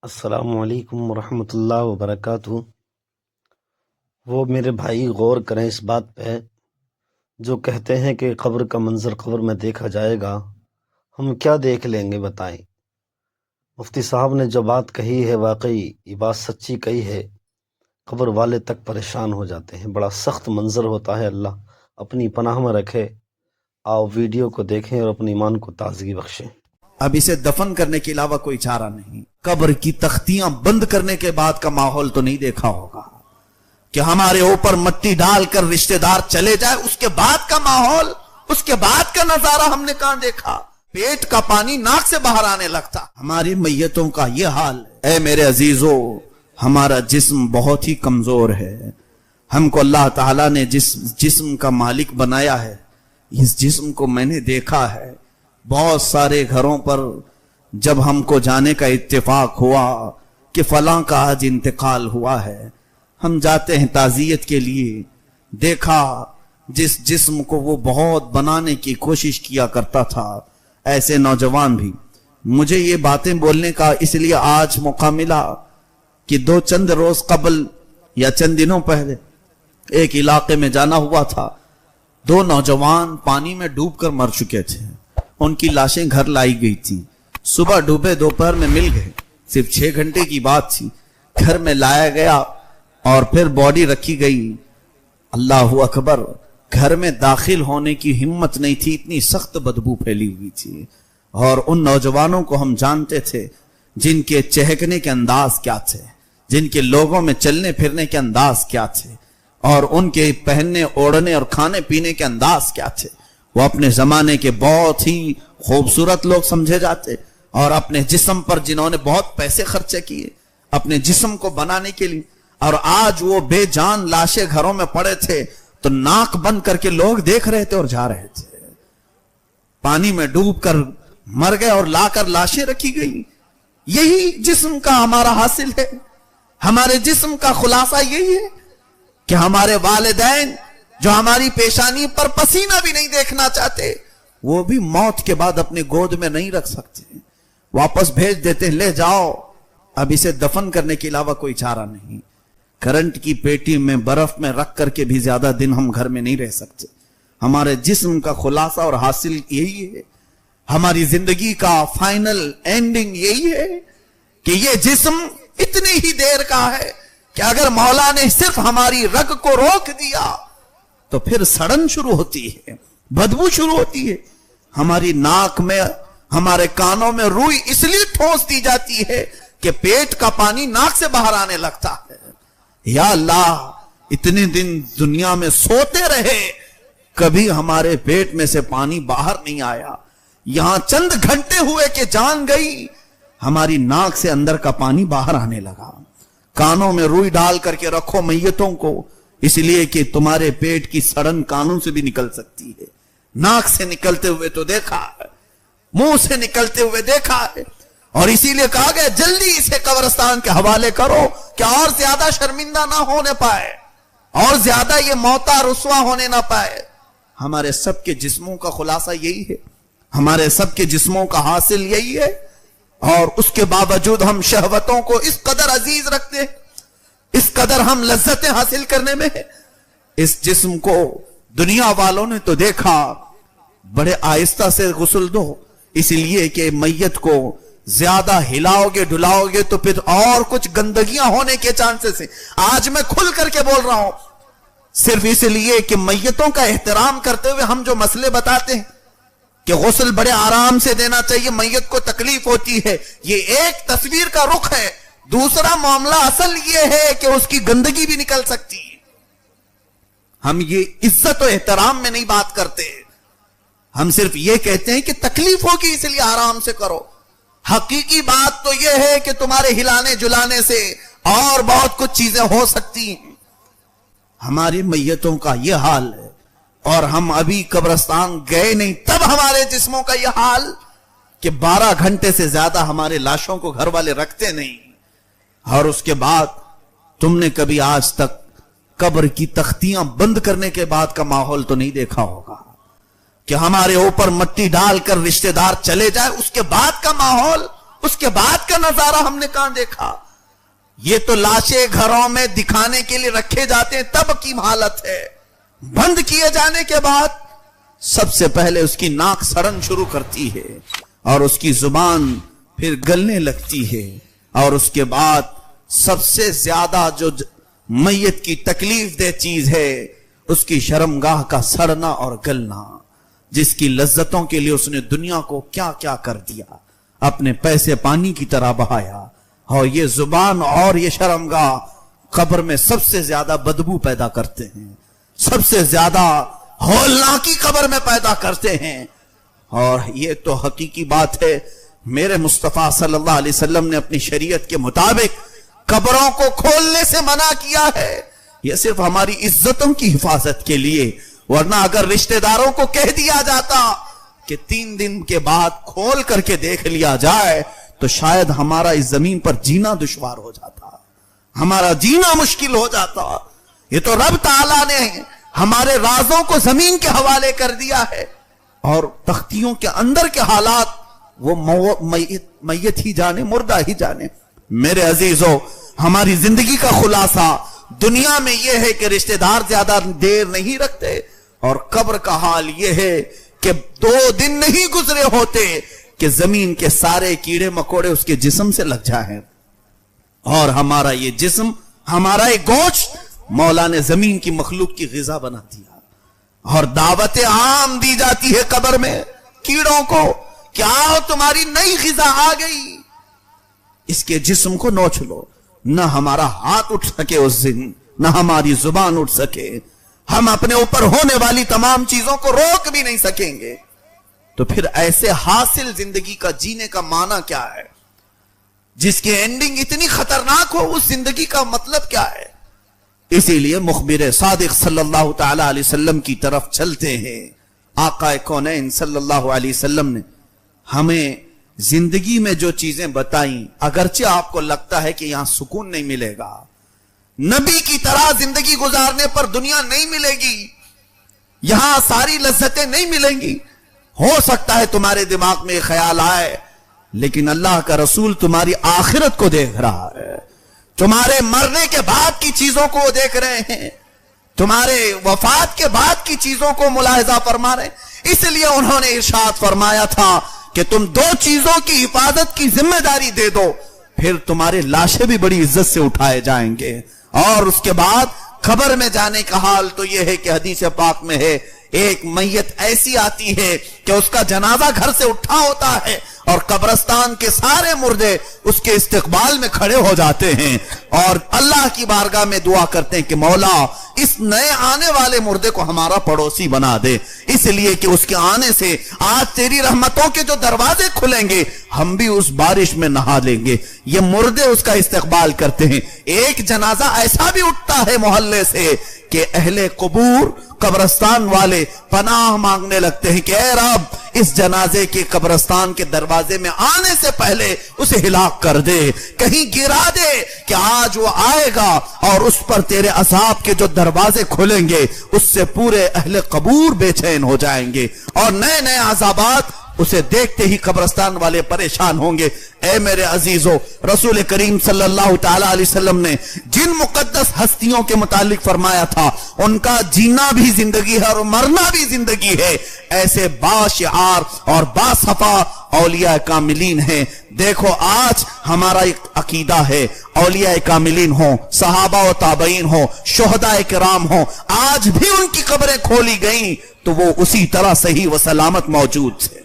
السلام علیکم ورحمۃ اللہ وبرکاتہ۔ وہ میرے بھائی غور کریں اس بات پہ جو کہتے ہیں کہ قبر کا منظر قبر میں دیکھا جائے گا، ہم کیا دیکھ لیں گے بتائیں۔ مفتی صاحب نے جو بات کہی ہے واقعی یہ بات سچی کہی ہے، قبر والے تک پریشان ہو جاتے ہیں، بڑا سخت منظر ہوتا ہے، اللہ اپنی پناہ میں رکھے۔ آؤ ویڈیو کو دیکھیں اور اپنی ایمان کو تازگی بخشیں۔ اب اسے دفن کرنے کے علاوہ کوئی چارہ نہیں۔ قبر کی تختیاں بند کرنے کے بعد کا ماحول تو نہیں دیکھا ہوگا کہ ہمارے اوپر مٹی ڈال کر رشتہ دار چلے جائے، اس کے بعد کا ماحول، اس کے بعد کا نظارہ ہم نے کہاں دیکھا؟ پیٹ کا پانی ناک سے باہر آنے لگتا۔ ہماری میتوں کا یہ حال ہے۔ اے میرے عزیزو، ہمارا جسم بہت ہی کمزور ہے۔ ہم کو اللہ تعالیٰ نے جس جسم کا مالک بنایا ہے، اس جسم کو میں نے دیکھا ہے۔ بہت سارے گھروں پر جب ہم کو جانے کا اتفاق ہوا کہ فلاں کا آج انتقال ہوا ہے، ہم جاتے ہیں تعزیت کے لیے، دیکھا جس جسم کو وہ بہت بنانے کی کوشش کیا کرتا تھا، ایسے نوجوان بھی۔ مجھے یہ باتیں بولنے کا اس لیے آج موقع ملا کہ چند روز قبل یا چند دنوں پہلے ایک علاقے میں جانا ہوا تھا، 2 نوجوان پانی میں ڈوب کر مر چکے تھے، ان کی لاشیں گھر لائی گئی تھی، صبح ڈوبے دوپہر میں مل گئے، صرف 6 گھنٹے کی بات تھی، گھر میں لایا گیا اور پھر باڈی رکھی گئی۔ اللہ اکبر، گھر میں داخل ہونے کی ہمت نہیں تھی، اتنی سخت بدبو پھیلی ہوئی تھی۔ اور ان نوجوانوں کو ہم جانتے تھے جن کے چہکنے کے انداز کیا تھے، جن کے لوگوں میں چلنے پھرنے کے انداز کیا تھے، اور ان کے پہننے اوڑھنے اور کھانے پینے کے انداز کیا تھے۔ وہ اپنے زمانے کے بہت ہی خوبصورت لوگ سمجھے جاتے، اور اپنے جسم پر جنہوں نے بہت پیسے خرچے کیے اپنے جسم کو بنانے کے لیے، اور آج وہ بے جان لاشیں گھروں میں پڑے تھے تو ناک بند کر کے لوگ دیکھ رہے تھے اور جا رہے تھے۔ پانی میں ڈوب کر مر گئے اور لا کر لاشیں رکھی گئی۔ یہی جسم کا ہمارا حاصل ہے۔ ہمارے جسم کا خلاصہ یہی ہے کہ ہمارے والدین جو ہماری پیشانی پر پسینہ بھی نہیں دیکھنا چاہتے، وہ بھی موت کے بعد اپنے گود میں نہیں رکھ سکتے، واپس بھیج دیتے ہیں، لے جاؤ۔ اب اسے دفن کرنے کے علاوہ کوئی چارہ نہیں۔ کرنٹ کی پیٹی میں برف میں رکھ کر کے بھی زیادہ دن ہم گھر میں نہیں رہ سکتے۔ ہمارے جسم کا خلاصہ اور حاصل یہی ہے، ہماری زندگی کا فائنل اینڈنگ یہی ہے کہ یہ جسم اتنی ہی دیر کا ہے کہ اگر مولا نے صرف ہماری رگ کو روک دیا تو پھر سڑن شروع ہوتی ہے، بدبو شروع ہوتی ہے۔ ہماری ناک میں، ہمارے کانوں میں روئی اس لیے ٹھونس دی جاتی ہے کہ پیٹ کا پانی ناک سے باہر آنے لگتا ہے۔ یا اللہ، اتنے دن دنیا میں سوتے رہے، کبھی ہمارے پیٹ میں سے پانی باہر نہیں آیا، یہاں چند گھنٹے ہوئے کہ جان گئی، ہماری ناک سے اندر کا پانی باہر آنے لگا۔ کانوں میں روئی ڈال کر کے رکھو میتوں کو، اس لیے کہ تمہارے پیٹ کی سڑن کانوں سے بھی نکل سکتی ہے، ناک سے نکلتے ہوئے تو دیکھا ہے، منہ سے نکلتے ہوئے دیکھا ہے، اور اسی لیے کہا گیا جلدی اسے قبرستان کے حوالے کرو کہ اور زیادہ شرمندہ نہ ہونے پائے، اور زیادہ یہ موتا رسوا ہونے نہ پائے۔ ہمارے سب کے جسموں کا خلاصہ یہی ہے، ہمارے سب کے جسموں کا حاصل یہی ہے، اور اس کے باوجود ہم شہوتوں کو اس قدر عزیز رکھتے ہیں، اس قدر ہم لذتیں حاصل کرنے میں ہیں۔ اس جسم کو دنیا والوں نے تو دیکھا، بڑے آہستہ سے غسل دو، اس لیے کہ میت کو زیادہ ہلاؤ گے ڈلاؤ گے تو پھر اور کچھ گندگیاں ہونے کے چانسز ہیں۔ آج میں کھل کر کے بول رہا ہوں، صرف اس لیے کہ میتوں کا احترام کرتے ہوئے ہم جو مسئلے بتاتے ہیں کہ غسل بڑے آرام سے دینا چاہیے، میت کو تکلیف ہوتی ہے، یہ ایک تصویر کا رخ ہے۔ دوسرا معاملہ اصل یہ ہے کہ اس کی گندگی بھی نکل سکتی ہے۔ ہم یہ عزت و احترام میں نہیں بات کرتے، ہم صرف یہ کہتے ہیں کہ تکلیف ہوگی اس لیے آرام سے کرو۔ حقیقی بات تو یہ ہے کہ تمہارے ہلانے جلانے سے اور بہت کچھ چیزیں ہو سکتی ہیں۔ ہماری میتوں کا یہ حال ہے، اور ہم ابھی قبرستان گئے نہیں تب ہمارے جسموں کا یہ حال کہ 12 گھنٹے سے زیادہ ہمارے لاشوں کو گھر والے رکھتے نہیں۔ اور اس کے بعد تم نے کبھی آج تک قبر کی تختیاں بند کرنے کے بعد کا ماحول تو نہیں دیکھا ہوگا کہ ہمارے اوپر مٹی ڈال کر رشتہ دار چلے جائے، اس کے بعد کا ماحول اس کے بعد کا نظارہ ہم نے کہاں دیکھا؟ یہ تو لاشیں گھروں میں دکھانے کے لیے رکھے جاتے ہیں تب کی حالت ہے. بند کیے جانے کے بعد سب سے پہلے اس کی ناک سڑن شروع کرتی ہے اور اس کی زبان پھر گلنے لگتی ہے، اور اس کے بعد سب سے زیادہ جو میت کی تکلیف دہ چیز ہے اس کی شرمگاہ کا سڑنا اور گلنا، جس کی لذتوں کے لیے اس نے دنیا کو کیا کیا کر دیا، اپنے پیسے پانی کی طرح بہایا. اور یہ زبان اور یہ شرمگاہ قبر میں سب سے زیادہ بدبو پیدا کرتے ہیں، سب سے زیادہ ہولناکی قبر میں پیدا کرتے ہیں. اور یہ تو حقیقی بات ہے، میرے مصطفیٰ صلی اللہ علیہ وسلم نے اپنی شریعت کے مطابق قبروں کو کھولنے سے منع کیا ہے. یہ صرف ہماری عزتوں کی حفاظت کے لیے، ورنہ اگر رشتہ داروں کو کہہ دیا جاتا کہ 3 دن کے بعد کھول کر کے دیکھ لیا جائے تو شاید ہمارا اس زمین پر جینا دشوار ہو جاتا، ہمارا جینا مشکل ہو جاتا. یہ تو رب تعالیٰ نے ہمارے رازوں کو زمین کے حوالے کر دیا ہے، اور تختیوں کے اندر کے حالات وہ میت ہی جانے، مردہ ہی جانے. میرے عزیزو، ہماری زندگی کا خلاصہ دنیا میں یہ ہے کہ رشتہ دار زیادہ دیر نہیں رکھتے، اور قبر کا حال یہ ہے کہ 2 دن نہیں گزرے ہوتے کہ زمین کے سارے کیڑے مکوڑے اس کے جسم سے لگ جائیں، اور ہمارا یہ جسم، ہمارا یہ گوشت مولا نے زمین کی مخلوق کی غذا بنا دیا. اور دعوت عام دی جاتی ہے قبر میں کیڑوں کو کہ آؤ تمہاری نئی غذا آ گئی، اس کے جسم کو نوچ لو. نہ ہمارا ہاتھ اٹھ سکے اس دن، نہ ہماری زبان اٹھ سکے، ہم اپنے اوپر ہونے والی تمام چیزوں کو روک بھی نہیں سکیں گے. تو پھر ایسے حاصل زندگی کا جینے کا معنی کیا ہے، جس کی اینڈنگ اتنی خطرناک ہو؟ اس زندگی کا مطلب کیا ہے؟ اسی لیے مخبر صادق صلی اللہ تعالی علیہ وسلم کی طرف چلتے ہیں. آقا کونین صلی اللہ علیہ وسلم نے ہمیں زندگی میں جو چیزیں بتائیں، اگرچہ آپ کو لگتا ہے کہ یہاں سکون نہیں ملے گا، نبی کی طرح زندگی گزارنے پر دنیا نہیں ملے گی، یہاں ساری لذتیں نہیں ملیں گی. ہو سکتا ہے تمہارے دماغ میں خیال آئے، لیکن اللہ کا رسول تمہاری آخرت کو دیکھ رہا ہے، تمہارے مرنے کے بعد کی چیزوں کو دیکھ رہے ہیں، تمہارے وفات کے بعد کی چیزوں کو ملاحظہ فرما رہے ہیں. اس لیے انہوں نے ارشاد فرمایا تھا کہ تم 2 چیزوں کی حفاظت کی ذمہ داری دے دو، پھر تمہارے لاشیں بھی بڑی عزت سے اٹھائے جائیں گے. اور اس کے بعد قبر میں جانے کا حال تو یہ ہے کہ حدیث پاک میں ہے، ایک میت ایسی آتی ہے کہ اس کا جنازہ گھر سے اٹھا ہوتا ہے اور قبرستان کے سارے مردے اس کے استقبال میں کھڑے ہو جاتے ہیں اور اللہ کی بارگاہ میں دعا کرتے ہیں کہ مولا اس نئے آنے والے مردے کو ہمارا پڑوسی بنا دے، اس لیے کہ اس کے آنے سے آج تیری رحمتوں کے جو دروازے کھلیں گے ہم بھی اس بارش میں نہا لیں گے. یہ مردے اس کا استقبال کرتے ہیں. ایک جنازہ ایسا بھی اٹھتا ہے محلے سے کہ اہل قبور، قبرستان والے پناہ مانگنے لگتے ہیں کہ اے رب اس جنازے کے قبرستان کے دروازے میں آنے سے پہلے اسے ہلاک کر دے، کہیں گرا دے کہ آج وہ آئے گا اور اس پر تیرے عذاب کے جو دروازے کھلیں گے اس سے پورے اہل قبور بے چین ہو جائیں گے اور نئے نئے عذابات اسے دیکھتے ہی قبرستان والے پریشان ہوں گے. اے میرے عزیزو، رسول کریم صلی اللہ تعالی علیہ وسلم نے جن مقدس ہستیوں کے متعلق فرمایا تھا ان کا جینا بھی زندگی ہے اور مرنا بھی زندگی ہے، ایسے باشعار اور باصفا اولیاء کاملین ہیں. دیکھو آج ہمارا ایک عقیدہ ہے، اولیاء کاملین ہوں، صحابہ و تابعین ہوں، شہداء کرام ہوں، آج بھی ان کی قبریں کھولی گئیں تو وہ اسی طرح صحیح و سلامت موجود تھے.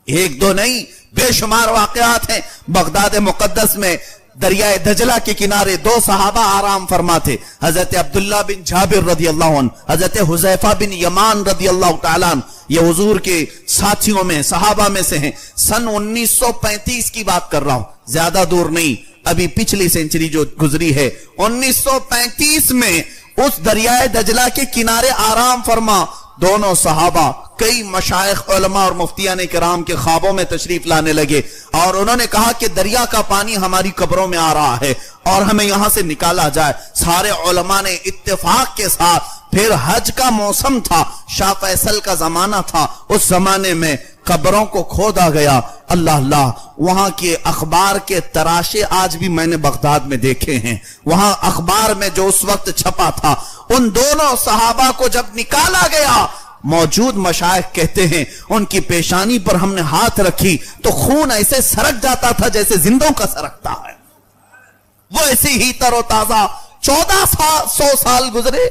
ایک دو نہیں، بے شمار واقعات ہیں. بغداد مقدس میں دریائے دجلہ کے کنارے 2 صحابہ آرام فرماتے، حضرت عبداللہ بن جابر رضی اللہ عنہ، حضرت حذیفہ بن یمان رضی اللہ تعالیٰ عنہ. یہ حضور کے ساتھیوں میں، صحابہ میں سے ہیں. سن 1935 کی بات کر رہا ہوں، زیادہ دور نہیں، ابھی پچھلی سینچری جو گزری ہے. 1935 میں اس دریائے دجلہ کے کنارے آرام فرما دونوں صحابہ کئی مشائخ علماء اور مفتیان کرام کے خوابوں میں تشریف لانے لگے اور انہوں نے کہا کہ دریا کا پانی ہماری قبروں میں آ رہا ہے اور ہمیں یہاں سے نکالا جائے. سارے علماء نے اتفاق کے ساتھ، پھر حج کا موسم تھا، شاہ فیصل کا زمانہ تھا، اس زمانے میں قبروں کو کھودا گیا. اللہ اللہ، وہاں کے اخبار کے تراشے آج بھی میں نے بغداد میں دیکھے ہیں. وہاں اخبار میں جو اس وقت چھپا تھا، ان دونوں صحابہ کو جب نکالا گیا، موجود مشائخ کہتے ہیں ان کی پیشانی پر ہم نے ہاتھ رکھی تو خون ایسے سرک جاتا تھا جیسے زندوں کا سرکتا ہے. وہ ایسے ہی تر و تازہ. 1400 سال گزرے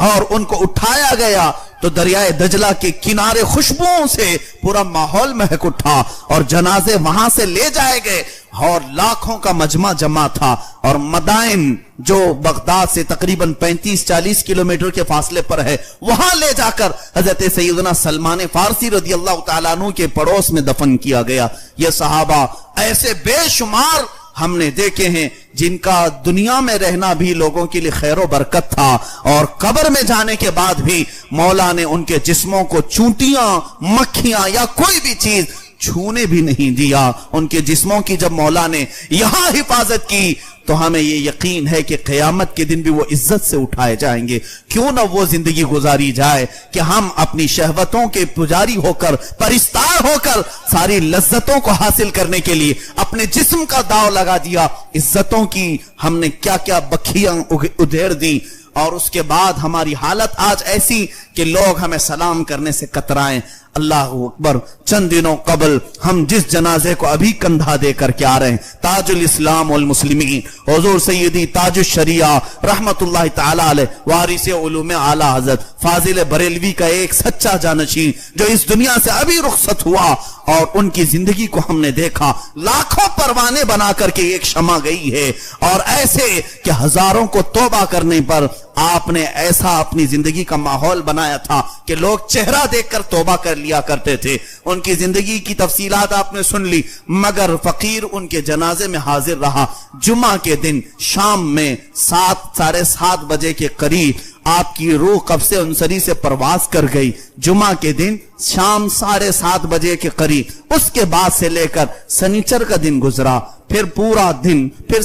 اور ان کو اٹھایا گیا تو دریائے دجلہ کے کنارے خوشبوؤں سے پورا ماحول مہک اٹھا اور جنازے وہاں سے لے جائے گئے اور لاکھوں کا مجمع جمع تھا. اور مدائن جو بغداد سے تقریباً 35-40 کلومیٹر کے فاصلے پر ہے، وہاں لے جا کر حضرت سیدنا سلمان فارسی رضی اللہ تعالیٰ عنہ کے پڑوس میں دفن کیا گیا. یہ صحابہ ایسے بے شمار ہم نے دیکھے ہیں جن کا دنیا میں رہنا بھی لوگوں کے لیے خیر و برکت تھا، اور قبر میں جانے کے بعد بھی مولا نے ان کے جسموں کو چونٹیاں، مکھیاں یا کوئی بھی چیز چھونے بھی نہیں دیا. ان کے جسموں کی جب مولا نے یہاں حفاظت کی تو ہمیں یہ یقین ہے کہ قیامت کے دن بھی وہ عزت سے اٹھائے جائیں گے. کیوں نہ وہ زندگی گزاری جائے کہ ہم اپنی شہوتوں کے پجاری ہو کر، پرستار ہو کر، ساری لذتوں کو حاصل کرنے کے لیے اپنے جسم کا داؤ لگا دیا. عزتوں کی ہم نے کیا کیا بکھیاں ادھیڑ دی، اور اس کے بعد ہماری حالت آج ایسی کہ لوگ ہمیں سلام کرنے سے کترائیں. اللہ اکبر. چند دنوں قبل ہم جس جنازے کو ابھی کندھا دے کر کے آ رہے ہیں، تاج الاسلام والمسلمین حضور سیدی تاج الشریعہ رحمت اللہ تعالی علیہ، وارث علوم اعلی حضرت فاضل بریلوی کا ایک سچا جانشین جو اس دنیا سے ابھی رخصت ہوا، اور ان کی زندگی کو ہم نے دیکھا. لاکھوں پروانے بنا کر کے ایک شمع گئی ہے، اور ایسے کہ ہزاروں کو توبہ کرنے پر آپ نے ایسا اپنی زندگی کا ماحول بنایا تھا کہ لوگ چہرہ دیکھ کر توبہ کر لیا کرتے تھے. ان کی زندگی کی تفصیلات آپ نے سن لی، مگر فقیر ان کے جنازے میں حاضر رہا. جمعہ کے دن شام میں 7-7:30 بجے کے قریب آپ کی روح قبض انصری سے پرواز کر گئی. جمعہ کے دن شام 7:30 بجے کے قریب. اس کے بعد سے لے کر سنیچر کا دن گزرا، پھر پورا دن، پھر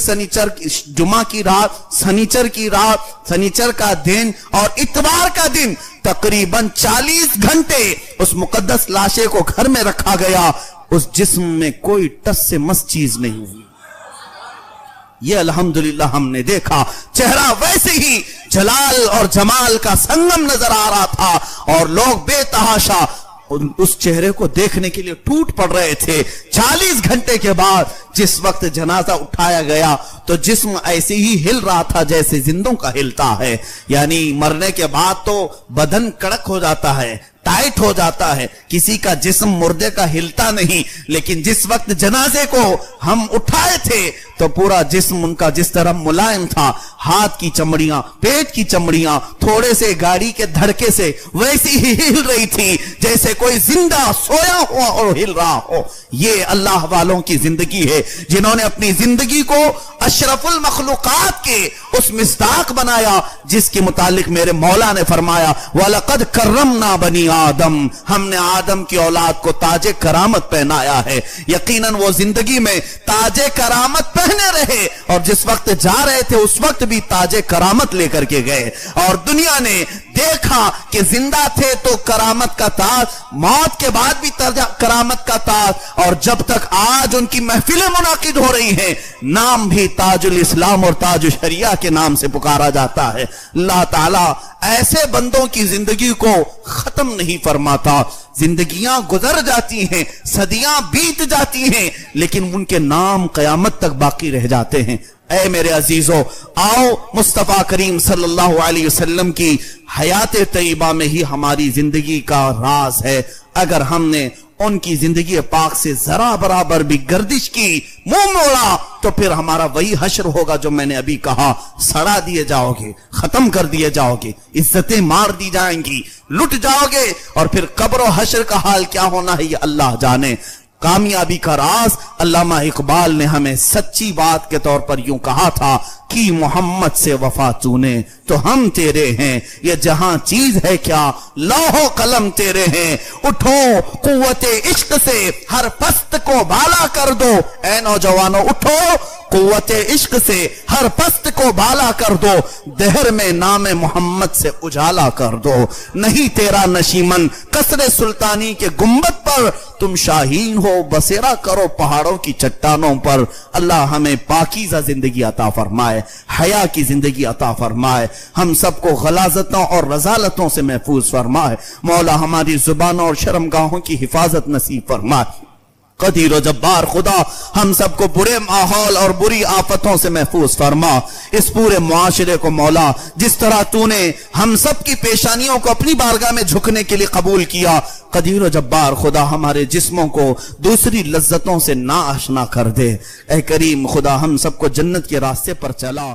جمعہ کی رات، سنیچر کی رات، سنیچر کا دن اور اتوار کا دن، تقریباً 40 گھنٹے اس مقدس لاشے کو گھر میں رکھا گیا. اس جسم میں کوئی ٹس سے مس چیز نہیں ہوئی. یہ الحمدللہ ہم نے دیکھا. چہرہ ویسے ہی جلال اور جمال کا سنگم نظر آ رہا تھا، اور لوگ بے تحاشا اس چہرے کو دیکھنے کے لیے ٹوٹ پڑ رہے تھے. 40 گھنٹے کے بعد جس وقت جنازہ اٹھایا گیا تو جسم ایسے ہی ہل رہا تھا جیسے زندوں کا ہلتا ہے. یعنی مرنے کے بعد تو بدن کڑک ہو جاتا ہے، ٹائٹ ہو جاتا ہے، کسی کا جسم مردے کا ہلتا نہیں. لیکن جس وقت جنازے کو ہم اٹھائے تھے تو پورا جسم ان کا جس طرح ملائم تھا، ہاتھ کی چمڑیاں، پیٹ کی چمڑیاں تھوڑے سے گاڑی کے دھڑکے سے ویسی ہی ہل رہی تھی جیسے کوئی زندہ سویا ہوا اور ہل رہا ہو. یہ اللہ والوں کی زندگی ہے جنہوں نے اپنی زندگی کو اشرف المخلوقات کے اس مصداق بنایا جس کے متعلق میرے مولا نے فرمایا وَلَقَدْ كَرَّمْنَا بَنِي آدم، ہم نے آدم کی اولاد کو تاج کرامت پہنایا ہے. یقیناً وہ زندگی میں تاج کرامت پہنے رہے، اور جس وقت جا رہے تھے اس وقت بھی تاج کرامت لے کر کے گئے، اور دنیا نے دیکھا کہ زندہ تھے تو کرامت کا تاج، موت کے بعد بھی کرامت کا تاج، اور جب تک آج ان کی محفلیں منعقد ہو رہی ہیں نام بھی تاج الاسلام اور تاج الشریعہ کے نام سے پکارا جاتا ہے. اللہ تعالیٰ ایسے بندوں کی زندگی کو ختم نہیں فرماتا. زندگیاں گزر جاتی ہیں، صدیاں بیت جاتی ہیں، لیکن ان کے نام قیامت تک باقی رہ جاتے ہیں. اے میرے عزیزو، آؤ مصطفیٰ کریم صلی اللہ علیہ وسلم کی حیات طیبہ میں ہی ہماری زندگی کا راز ہے. اگر ہم نے ان کی زندگی پاک سے ذرا برابر بھی گردش کی، منہ موڑا، تو پھر ہمارا وہی حشر ہوگا جو میں نے ابھی کہا. سڑا دیے جاؤ گے، ختم کر دیے جاؤ گے، عزتیں مار دی جائیں گی، لٹ جاؤ گے، اور پھر قبر و حشر کا حال کیا ہونا ہے یہ اللہ جانے. کامیابی کا راز علامہ اقبال نے ہمیں سچی بات کے طور پر یوں کہا تھا کی محمد سے وفا تُونے تو ہم تیرے ہیں، یہ جہاں چیز ہے کیا لوح و قلم تیرے ہیں، اٹھو قوت عشق سے ہر پست کو بالا کر دو، اے نوجوانوں اٹھو قوت عشق سے ہر پست کو بالا کر دو، دہر میں نام محمد سے اجالا کر دو، نہیں تیرا نشیمن قصر سلطانی کے گنبد پر، تم شاہین ہو بسیرا کرو پہاڑوں کی چٹانوں پر۔ اللہ ہمیں پاکیزہ زندگی عطا فرمائے، حیا کی زندگی عطا فرمائے، ہم سب کو غلاظتوں اور رذالتوں سے محفوظ فرمائے، مولا ہماری زبانوں اور شرمگاہوں کی حفاظت نصیب فرمائے۔ قدیر و جبار خدا ہم سب کو برے ماحول اور بری آفتوں سے محفوظ فرما، اس پورے معاشرے کو مولا جس طرح تو نے ہم سب کی پیشانیوں کو اپنی بارگاہ میں جھکنے کے لیے قبول کیا، قدیر و جبار خدا ہمارے جسموں کو دوسری لذتوں سے نا آشنا کر دے۔ اے کریم خدا ہم سب کو جنت کے راستے پر چلا۔